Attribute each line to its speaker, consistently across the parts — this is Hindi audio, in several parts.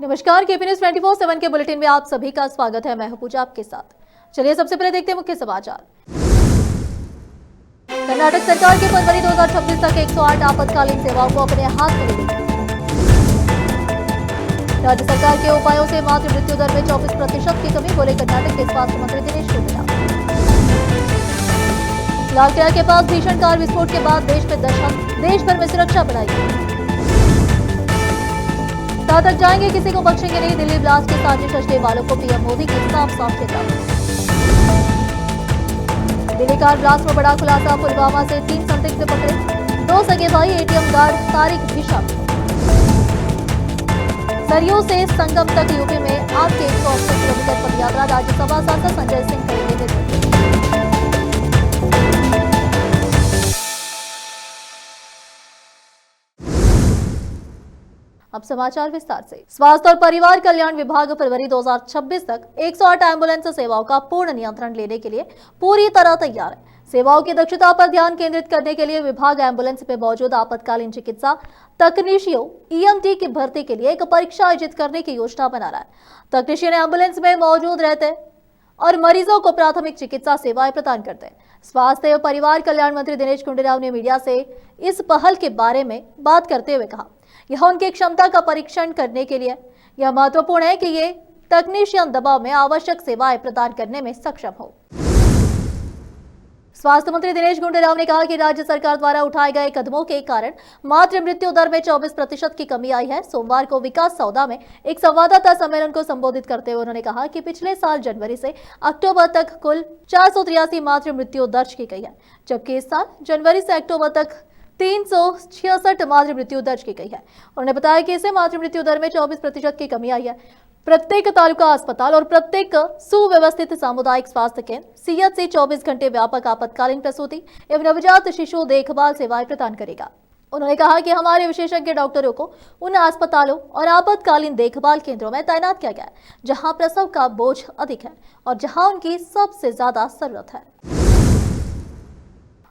Speaker 1: नमस्कार, केपी न्यूज 24/7 के बुलेटिन में आप सभी का स्वागत है। मैं हूं पूजा आपके साथ। चलिए सबसे पहले देखते हैं मुख्य समाचार। कर्नाटक सरकार के फरवरी 2026 तक 108 आपातकालीन सेवाओं को अपने हाथ में लेगी। राज्य सरकार के उपायों से मातृ मृत्यु दर में 24% की कमी, बोले कर्नाटक के स्वास्थ्य मंत्री दिनेश गुंडूराव। लालकिला के पास भीषण कार विस्फोट के बाद देश भर में सुरक्षा बढ़ाई गई। कहां तक जाएंगे, किसी को बख्शेंगे नहीं, दिल्ली ब्लास्ट की साजिश रचने वालों को पीएम मोदी की साफ चेतावनी। दिल्ली कार ब्लास्ट में बड़ा खुलासा, पुलवामा से 3 संदिग्ध पकड़े, 2 सगे भाई एटीएम गार्ड तारिक भी शामिल। सरयू से संगम तक यूपी में आपके 168 किलोमीटर पदयात्रा, राज्यसभा सांसद संजय सिंह करेंगे नेतृत्व। अब समाचार विस्तार से। स्वास्थ्य और परिवार कल्याण विभाग फरवरी 2026 तक 108 एम्बुलेंस सेवाओं का पूर्ण नियंत्रण लेने के लिए पूरी तरह तैयार है। सेवाओं की दक्षता पर ध्यान केंद्रित करने के लिए विभाग एम्बुलेंस में मौजूद आपातकालीन चिकित्सा तकनीशियों ईएमटी की भर्ती के लिए एक परीक्षा आयोजित करने की योजना बना रहा है। तकनीशियन एम्बुलेंस में मौजूद रहते और मरीजों को प्राथमिक चिकित्सा सेवाएं प्रदान करते हैं। स्वास्थ्य एवं परिवार कल्याण मंत्री दिनेश गुंडूराव ने मीडिया से इस पहल के बारे में बात करते हुए कहा, यह उनकी क्षमता का परीक्षण करने के लिए यह महत्वपूर्ण है कि ये तकनीशियन दबाव में आवश्यक सेवाएं प्रदान करने में सक्षम हो। स्वास्थ्य मंत्री दिनेश गुंडूराव ने कहा कि राज्य सरकार द्वारा उठाए गए कदमों के कारण मातृ मृत्यु दर में 24% की कमी आई है। सोमवार को विकास सौदा में एक संवाददाता सम्मेलन को संबोधित करते हुए उन्होंने कहा कि पिछले साल जनवरी से अक्टूबर तक कुल 483 मातृ मृत्यु दर्ज की गई है, जबकि इस साल जनवरी से अक्टूबर तक 366 मातृ मृत्यु दर्ज की गई है। उन्होंने बताया कि इससे मातृ मृत्यु दर में 24% की कमी आई है। प्रत्येक तालुका अस्पताल और प्रत्येक सुव्यवस्थित सामुदायिक स्वास्थ्य केंद्र सीएचसी 24 घंटे व्यापक आपातकालीन प्रसूति एवं नवजात शिशु देखभाल सेवाएं प्रदान करेगा। उन्होंने कहा कि हमारे विशेषज्ञ डॉक्टरों को उन अस्पतालों और आपातकालीन देखभाल केंद्रों में तैनात किया गया है जहां प्रसव का बोझ अधिक है और जहां उनकी सबसे ज्यादा जरूरत है।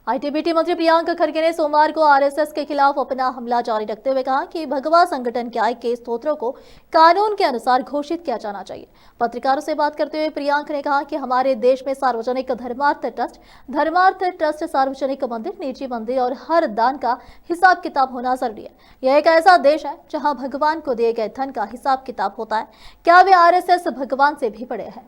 Speaker 1: आईटीबीटी मंत्री प्रियंक खड़गे ने सोमवार को आरएसएस के खिलाफ अपना हमला जारी रखते हुए कहा कि भगवा संगठन के आय के स्त्रोतों को कानून के अनुसार घोषित किया जाना चाहिए। पत्रकारों से बात करते हुए प्रियंक ने कहा कि हमारे देश में सार्वजनिक धर्मार्थ ट्रस्ट, सार्वजनिक मंदिर, निजी मंदिर और हर दान का हिसाब किताब होना जरूरी है। यह एक ऐसा देश है जहाँ भगवान को दिए गए धन का हिसाब किताब होता है। क्या वे आरएसएस भगवान से भी बड़े हैं?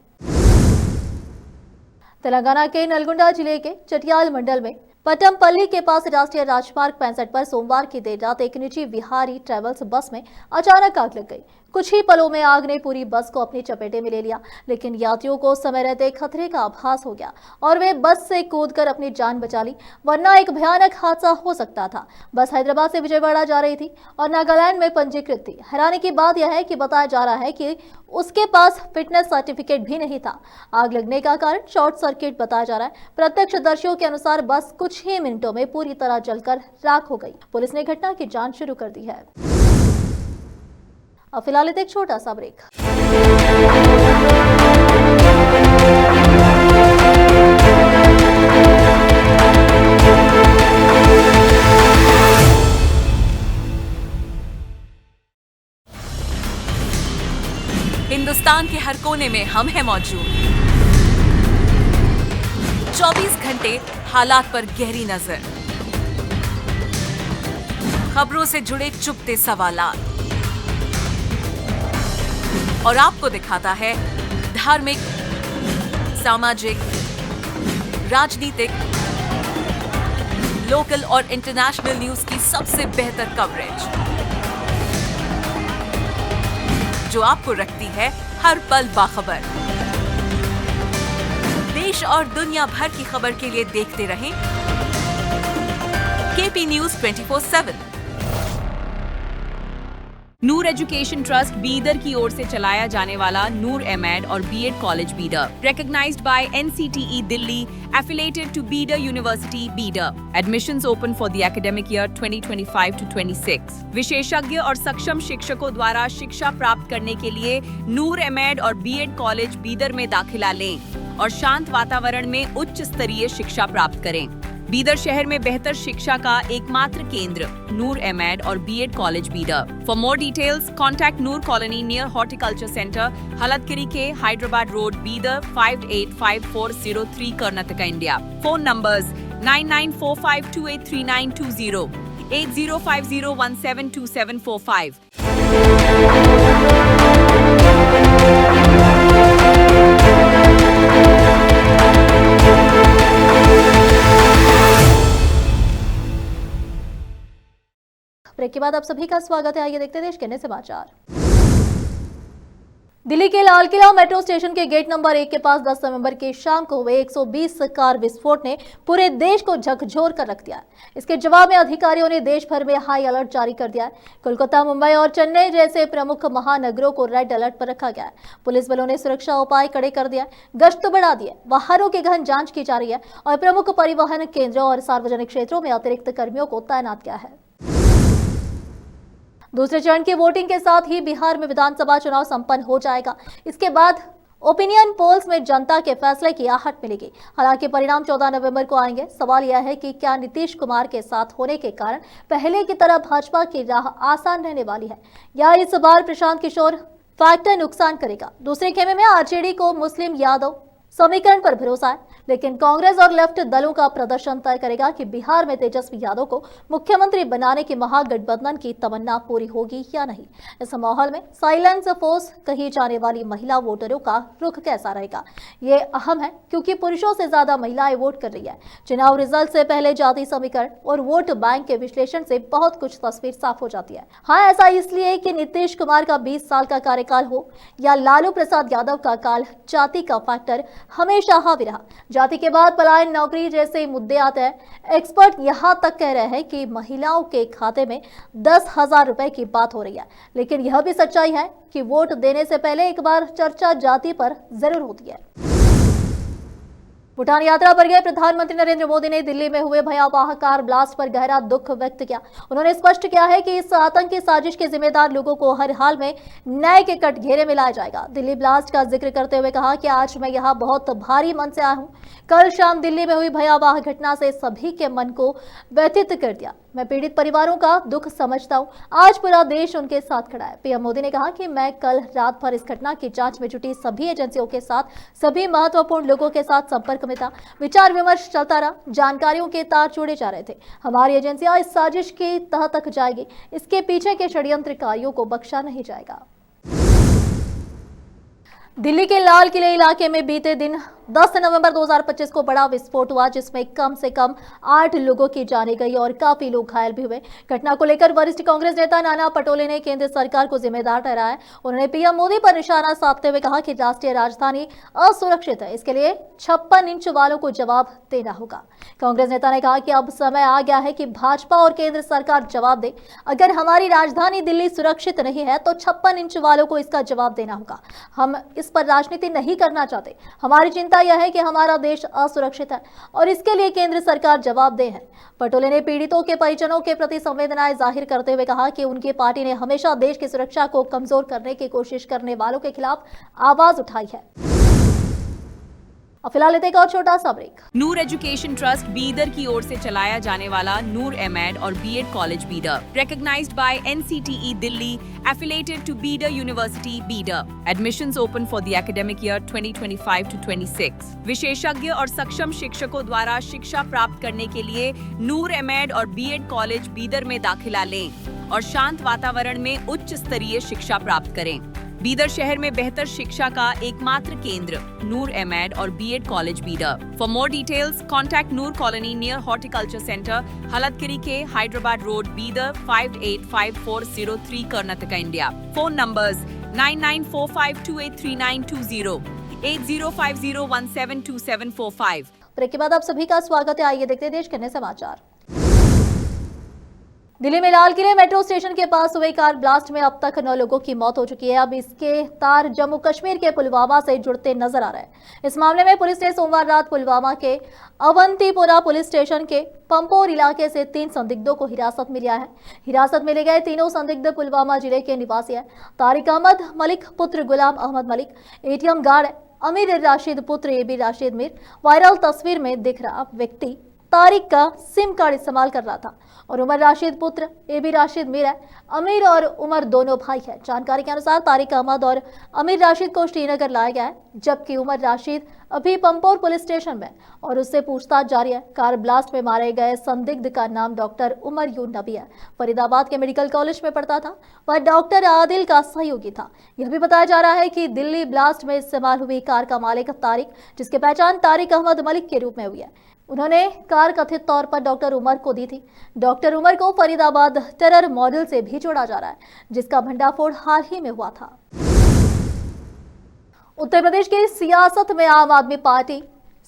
Speaker 1: तेलंगाना के नलगुंडा जिले के चटियाल मंडल में पटमपल्ली के पास राष्ट्रीय राजमार्ग 65 पर सोमवार की देर रात एक निजी विहारी ट्रेवल्स बस में अचानक आग लग गई। कुछ ही पलों में आग ने पूरी बस को अपनी चपेटे में ले लिया, लेकिन यात्रियों को समय रहते खतरे का आभास हो गया और वे बस से कूदकर अपनी जान बचा ली, वरना एक भयानक हादसा हो सकता था। बस हैदराबाद से विजयवाड़ा जा रही थी और नागालैंड में पंजीकृत थी। हैरानी की बात यह है कि बताया जा रहा है कि उसके पास फिटनेस सर्टिफिकेट भी नहीं था। आग लगने का कारण शॉर्ट सर्किट बताया जा रहा है। प्रत्यक्षदर्शियों के अनुसार बस कुछ ही मिनटों में पूरी तरह जलकर राख हो गई। पुलिस ने घटना की जांच शुरू कर दी है। अब फिलहाल एक छोटा सा ब्रेक।
Speaker 2: हिंदुस्तान के हर कोने में हम हैं मौजूद। 24 घंटे हालात पर गहरी नजर, खबरों से जुड़े चुपते सवालात और आपको दिखाता है धार्मिक, सामाजिक, राजनीतिक, लोकल और इंटरनेशनल न्यूज की सबसे बेहतर कवरेज, जो आपको रखती है हर पल बाखबर। देश और दुनिया भर की खबर के लिए देखते रहें KP news 24/7।
Speaker 3: Noor education trust Bidar की ओर से चलाया जाने वाला नूर एमएड और BEd college Bidar, recognized by NCTE Delhi, affiliated to Bidar University, Bidar. Admissions open for the academic year 2025 to 26. विशेषज्ञ और सक्षम शिक्षकों द्वारा शिक्षा प्राप्त करने के लिए नूर एमएड और बीएड कॉलेज बीदर में दाखिला लें और शांत वातावरण में उच्च स्तरीय शिक्षा प्राप्त करें। बीदर शहर में बेहतर शिक्षा का एकमात्र केंद्र नूर एमएड और BEd college Bidar. For more details contact Noor colony near horticulture centre, Halatgiri के Hyderabad road, Bidar 585403 Karnataka, India. Phone numbers 9945283920, 8050172745।
Speaker 1: Break के बाद आप सभी का स्वागत है। आइए देखते हैं देश के अन्य समाचार। दिल्ली के लाल किला मेट्रो स्टेशन के गेट नंबर 1 के पास 10 नवंबर की शाम को हुए 120 कार विस्फोट ने पूरे देश को झकझोर कर रख दिया है। इसके जवाब में अधिकारियों ने देश भर में हाई अलर्ट जारी कर दिया है। कोलकाता, मुंबई और चेन्नई जैसे प्रमुख महानगरों को रेड अलर्ट पर रखा गया है। पुलिस बलों ने सुरक्षा उपाय कड़े कर दिया है, गश्त बढ़ा दी है, वाहनों की गहन जांच की जा रही है और प्रमुख परिवहन केंद्रों और सार्वजनिक क्षेत्रों में अतिरिक्त कर्मियों को तैनात किया है। दूसरे चरण की वोटिंग के साथ ही बिहार में विधानसभा चुनाव संपन्न हो जाएगा। इसके बाद ओपिनियन पोल्स में जनता के फैसले की आहट मिलेगी। हालांकि परिणाम 14 नवंबर को आएंगे। सवाल यह है कि क्या नीतीश कुमार के साथ होने के कारण पहले की तरह भाजपा की राह आसान रहने वाली है या इस बार प्रशांत किशोर फैक्टर नुकसान करेगा। दूसरे खेमे में आरजेडी को मुस्लिम यादव समीकरण पर भरोसा है, लेकिन कांग्रेस और लेफ्ट दलों का प्रदर्शन तय करेगा कि बिहार में तेजस्वी यादव को मुख्यमंत्री बनाने की महागठबंधन की तमन्ना पूरी होगी या नहीं। इस माहौल में साइलेंस फोर्स कही जाने वाली महिला वोटरों का रुख कैसा रहेगा, ये अहम है क्योंकि पुरुषों से ज्यादा महिलाएं वोट कर रही है। चुनाव रिजल्ट से पहले जाति समीकरण और वोट बैंक के विश्लेषण से बहुत कुछ तस्वीर साफ हो जाती है। हाँ, ऐसा इसलिए कि नीतीश कुमार का 20 साल का कार्यकाल हो या लालू प्रसाद यादव का काल, जाति का फैक्टर हमेशा हावी रहा। जाति के बाद पलायन, नौकरी जैसे मुद्दे आते हैं। एक्सपर्ट यहां तक कह रहे हैं कि महिलाओं के खाते में 10,000 रुपए की बात हो रही है, लेकिन यह भी सच्चाई है कि वोट देने से पहले एक बार चर्चा जाति पर जरूर होती है। भूटान यात्रा पर गए प्रधानमंत्री नरेंद्र मोदी ने दिल्ली में हुए भयावह कार ब्लास्ट पर गहरा दुख व्यक्त किया। उन्होंने स्पष्ट किया है कि इस आतंकी साजिश के जिम्मेदार लोगों को हर हाल में न्याय के कटघरे में लाया जाएगा। दिल्ली ब्लास्ट का जिक्र करते हुए कहा कि आज मैं यहाँ बहुत भारी मन से आया हूँ। कल शाम दिल्ली में हुई भयावह घटना से सभी के मन को व्यथित कर दिया। मैं पीड़ित परिवारों का दुख समझता हूँ। आज पूरा देश उनके साथ खड़ा है। पीएम मोदी ने कहा कि मैं कल रात भर इस घटना की जांच में जुटी सभी एजेंसियों के साथ, सभी महत्वपूर्ण लोगों के साथ संपर्क में था। विचार विमर्श चलता रहा, जानकारियों के तार जोड़े जा रहे थे। हमारी एजेंसियां इस साजिश की तह तक जाएगी। इसके पीछे के षड्यंत्रकारियों को बख्शा नहीं जाएगा। दिल्ली के लाल किले इलाके में बीते दिन 10 नवंबर 2025 को बड़ा विस्फोट हुआ, जिसमें कम से कम 8 लोगों की जाने गई और काफी लोग घायल भी हुए। घटना को लेकर वरिष्ठ कांग्रेस नेता नाना पटोले ने केंद्र सरकार को जिम्मेदार ठहराया है। उन्होंने पीएम मोदी पर निशाना साधते हुए कहा कि राष्ट्रीय राजधानी असुरक्षित है, इसके लिए 56 इंच वालों को जवाब देना होगा। कांग्रेस नेता ने कहा कि अब समय आ गया है कि भाजपा और केंद्र सरकार जवाब दे। अगर हमारी राजधानी दिल्ली सुरक्षित नहीं है तो 56 इंच वालों को इसका जवाब देना होगा। हम इस पर राजनीति नहीं करना चाहते। हमारी चिंता यह है कि हमारा देश असुरक्षित है और इसके लिए केंद्र सरकार जवाबदेह है। पटोले ने पीड़ितों के परिजनों के प्रति संवेदनाएं जाहिर करते हुए कहा कि उनकी पार्टी ने हमेशा देश की सुरक्षा को कमजोर करने की कोशिश करने वालों के खिलाफ आवाज उठाई है। अब फिलहाल एक और छोटा सा break.
Speaker 3: Noor education trust Bidar की ओर से चलाया जाने वाला नूर एमएड और BEd college Bidar, recognized by NCTE Delhi, affiliated to Bidar University Bidar. Admissions open for the academic year 2025 to 26. विशेषज्ञ और सक्षम शिक्षकों द्वारा शिक्षा प्राप्त करने के लिए नूर एमएड और बीएड कॉलेज बीदर में दाखिला लें और शांत वातावरण में उच्च स्तरीय शिक्षा प्राप्त करें। बीदर शहर में बेहतर शिक्षा का एकमात्र केंद्र नूर एमएड और BEd college Bidar. For more details contact Noor colony near horticulture centre, Halatgiri के Hyderabad road, Bidar 585403 Karnataka, India. Phone numbers 9945283920, 8050172745।
Speaker 1: Break के बाद आप सभी का स्वागत है। आइए देखते हैं देश के अन्य समाचार। दिल्ली में लाल किले मेट्रो स्टेशन के पास हुए कार ब्लास्ट में अब तक 9 लोगों की मौत हो चुकी है। अब इसके तार जम्मू कश्मीर के पुलवामा से जुड़ते नजर आ रहे हैं। इस मामले में पुलिस ने सोमवार रात पुलवामा के अवंतीपुरा पुलिस स्टेशन के पंपोर इलाके से 3 संदिग्धों को हिरासत में लिया है। हिरासत में लिए गए तीनों संदिग्ध पुलवामा जिले के निवासी है। तारिक अहमद मलिक पुत्र गुलाम अहमद मलिक एटीएम गार्ड है। अमीर राशिद पुत्र एबी राशिद मीर वायरल तस्वीर में दिख रहा व्यक्ति तारिक का सिम कार्ड इस्तेमाल कर रहा था और उमर राशिद पुत्र एबी राशिद मीर है। अमीर और उमर दोनों भाई हैं। जानकारी के अनुसार तारिक अहमद और अमीर राशिद को श्रीनगर लाया गया है, जबकि उमर राशिद अभी पंपोर पुलिस स्टेशन में और उससे पूछताछ जारी है। कार ब्लास्ट में मारे गए संदिग्ध का नाम डॉक्टर उमर यू नबी है। फरीदाबाद के मेडिकल कॉलेज में पढ़ता था। वह डॉक्टर आदिल का सहयोगी था। यह भी बताया जा रहा है कि दिल्ली ब्लास्ट में इस्तेमाल हुई कार का मालिक तारिक, जिसकी पहचान तारिक अहमद मलिक के रूप में हुई है, उन्होंने कार कथित तौर पर डॉक्टर उमर को दी थी। डॉक्टर उमर को फरीदाबाद टेरर मॉडल से भी जोड़ा जा रहा है, जिसका भंडाफोड़ हाल ही में हुआ था। उत्तर प्रदेश की सियासत में आम आदमी पार्टी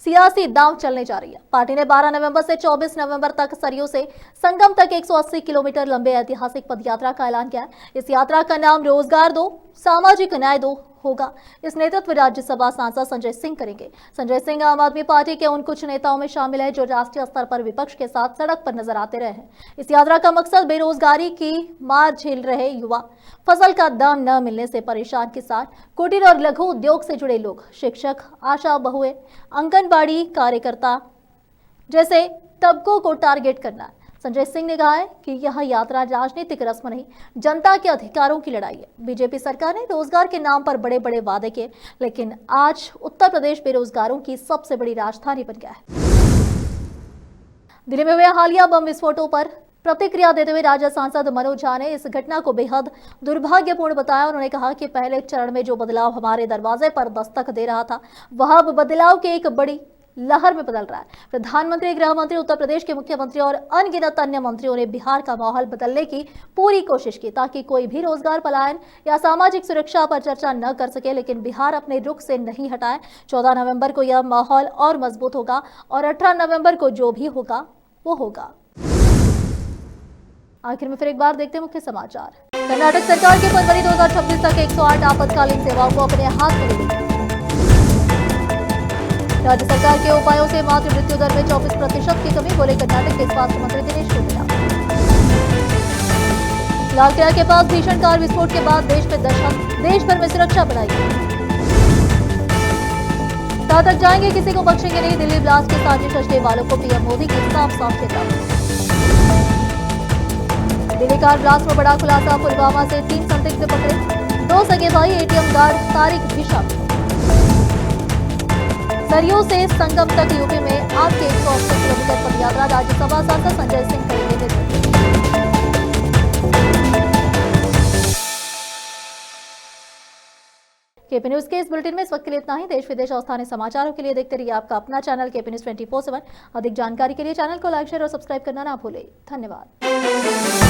Speaker 1: सियासी दांव चलने जा रही है। पार्टी ने 12 नवंबर से 24 नवंबर तक सरयू से संगम तक 180 किलोमीटर लंबे ऐतिहासिक पदयात्रा का ऐलान किया है। इस यात्रा का नाम रोजगार दो, सामाजिक न्याय दो होगा। इस नेतृत्व राज्यसभा सांसद संजय सिंह करेंगे। संजय सिंह आम आदमी पार्टी के उन कुछ नेताओं में शामिल है जो राष्ट्रीय स्तर पर विपक्ष के साथ सड़क पर नजर आते रहे हैं। इस यात्रा का मकसद बेरोजगारी की मार झेल रहे युवा, फसल का दाम न मिलने से परेशान किसान, कुटीर और लघु उद्योग से जुड़े लोग, शिक्षक, आशा बहुएं, आंगनबाड़ी कार्यकर्ता जैसे तबकों को टारगेट करना है। संजय सिंह ने कहा है कि यह यात्रा राजनीतिक रस्म नहीं, जनता के अधिकारों की लड़ाई है। बीजेपी सरकार ने रोजगार के नाम पर बड़े बड़े वादे किए, लेकिन आज उत्तर प्रदेश बेरोजगारों की सबसे बड़ी राजधानी बन गया है। दिल्ली में हुए हालिया बम विस्फोटों पर प्रतिक्रिया देते हुए राज्य सांसद मनोज झा ने इस घटना को बेहद दुर्भाग्यपूर्ण बताया। उन्होंने कहा कि पहले चरण में जो बदलाव हमारे दरवाजे पर दस्तक दे रहा था, वह अब बदलाव के एक बड़ी लहर में बदल रहा है। प्रधानमंत्री, गृह मंत्री, उत्तर प्रदेश के मुख्यमंत्री और अनगिनत अन्य मंत्रियों ने बिहार का माहौल बदलने की पूरी कोशिश की ताकि कोई भी रोजगार, पलायन या सामाजिक सुरक्षा पर चर्चा न कर सके, लेकिन बिहार अपने रुख से नहीं हटाए। 14 नवंबर को यह माहौल और मजबूत होगा और 18 नवंबर को जो भी होगा वो होगा। आखिर में फिर एक बार देखते हैं मुख्य समाचार। कर्नाटक सरकार के फरवरी 2026 तक 108 आपातकालीन सेवाओं को अपने हाथ में लेगी। राज्य सरकार के उपायों से मातृ मृत्यु दर में 24% की कमी, बोले कर्नाटक के स्वास्थ्य मंत्री दिनेश गुंडूराव। लाल किला के पास भीषण कार विस्फोट के बाद देश में दहशत, देश भर में सुरक्षा बढ़ाई गई। कहां तक जाएंगे, किसी को बख्शेंगे नहीं, दिल्ली ब्लास्ट के साजिश रचने वालों को पीएम मोदी की साफ चेतावनी। दिल्ली कार ब्लास्ट में बड़ा खुलासा, पुलवामा से 3 संदिग्ध पकड़े, 2 सगे भाई एटीएम गार्ड तारिक भी शामिल। सरयू से संगम तक यूपी में आपके 180 किलोमीटर पदयात्रा, राज्यसभा सांसद संजय सिंह करेंगे नेतृत्व। केपी न्यूज के इस बुलेटिन में इस वक्त के लिए इतना ही। देश विदेश और स्थानीय समाचारों के लिए देखते रहिए आपका अपना चैनल केपी न्यूज 24/7। अधिक जानकारी के लिए चैनल को लाइक, शेयर और सब्सक्राइब करना ना भूलें। धन्यवाद।